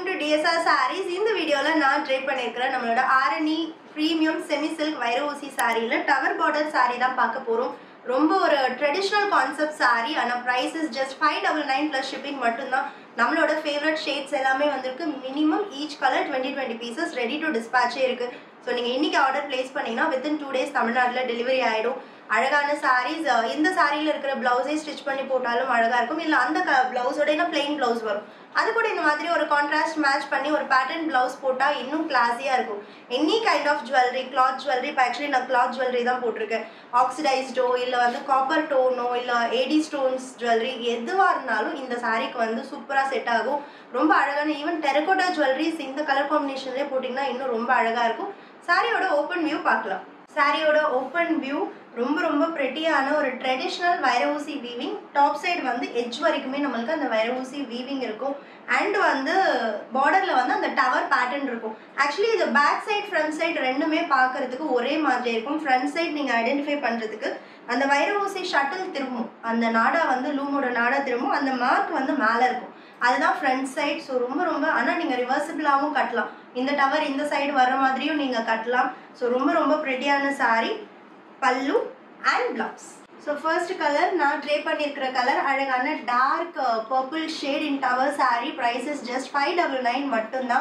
welcome to DSR Sarees. In the video la நான் try பண்ணிருக்கேன் நம்மளோட ஆரணி பிரீமியம் செமி சில்க் வைர ஊசி சாரில டவர் பார்டர் சாரி தான் பார்க்க போறோம். ரொம்ப ஒரு ட்ரெடிஷனல் கான்செப்ட் சாரி. ஆனா price is just 599 plus shipping மட்டும் தான். நம்மளோட ஃபேவரட் ஷேட்ஸ் எல்லாமே வந்திருக்கு. Minimum each colour 20 pieces ready to dispatch இருக்கு. ஸோ நீங்கள் இன்னைக்கு ஆர்டர் பிளேஸ் பண்ணீங்கன்னா வித்தின் 2 days தமிழ்நாட்டில் டெலிவரி ஆகிடும். அழகான சாரீஸ், இந்த சாரியில் இருக்கிற பிளவுஸே ஸ்டிச் பண்ணி போட்டாலும் அழகாக இருக்கும். இல்லை அந்த பிளவுஸோட பிளெயின் பிளவுஸ் வரும், அது கூட இந்த மாதிரி ஒரு கான்ட்ராஸ்ட் மேட்ச் பண்ணி ஒரு பேட்டர்ன் பிளவுஸ் போட்டால் இன்னும் கிளாஸியாக இருக்கும். Any kind of jewellery, cloth jewellery, இப்போ ஆக்சுவலி நான் கிளாத் ஜுவல்லரி தான் போட்டிருக்கேன். ஆக்சிடைஸ்டோ இல்லை காப்பர் டோனோ இல்லை ஏடி ஸ்டோன்ஸ் ஜுவல்லரி எதுவாக இருந்தாலும் இந்த சாரிக்கு சூப்பராக செட் ஆகும். ரொம்ப அழகான ஈவன் டெரகோட்டா ஜுவல்லரிஸ் இந்த கலர் காம்பினேஷன்லேயே போட்டிங்கன்னா இன்னும் ரொம்ப அழகாக இருக்கும். சாரியோட ஓப்பன் வியூ பார்க்கலாம். சாரியோட ஓப்பன் வியூ ரொம்ப பிரெட்டியான ஒரு ட்ரெடிஷ்னல் வைர ஊசி வீவிங். டாப் சைடு எட்ஜ் வரைக்குமே நம்மளுக்கு அந்த வைர ஊசி வீவிங் இருக்கும். அண்ட் பார்டர்ல அந்த டவர் பேட்டர்ன் இருக்கும். ஆக்சுவலி இது பேக் சைட் ஃப்ரண்ட் சைடு ரெண்டுமே பார்க்கறதுக்கு ஒரே மாதிரி இருக்கும். ஃப்ரண்ட் சைடு நீங்க ஐடென்டிஃபை பண்றதுக்கு அந்த வைர ஊசி ஷட்டில் திரும்பும், அந்த நாடா லூமோட நாடா திரும்பும், அந்த மார்க் மேலே இருக்கும், அதுதான் ஃப்ரண்ட் சைட். ஸோ ரொம்ப ஆனால் நீங்கள் ரிவர்சிபிளாகவும் கட்டலாம். இந்த டவர் இந்த சைடு வர மாதிரியும் நீங்கள் கட்டலாம். ஸோ ரொம்ப பிரெட்டியான sari. Pallu and blouse. So first colour நான் ட்ரை பண்ணியிருக்கிற கலர் அழகான dark purple shade in tower sari. Price is just 599 மட்டும்தான்.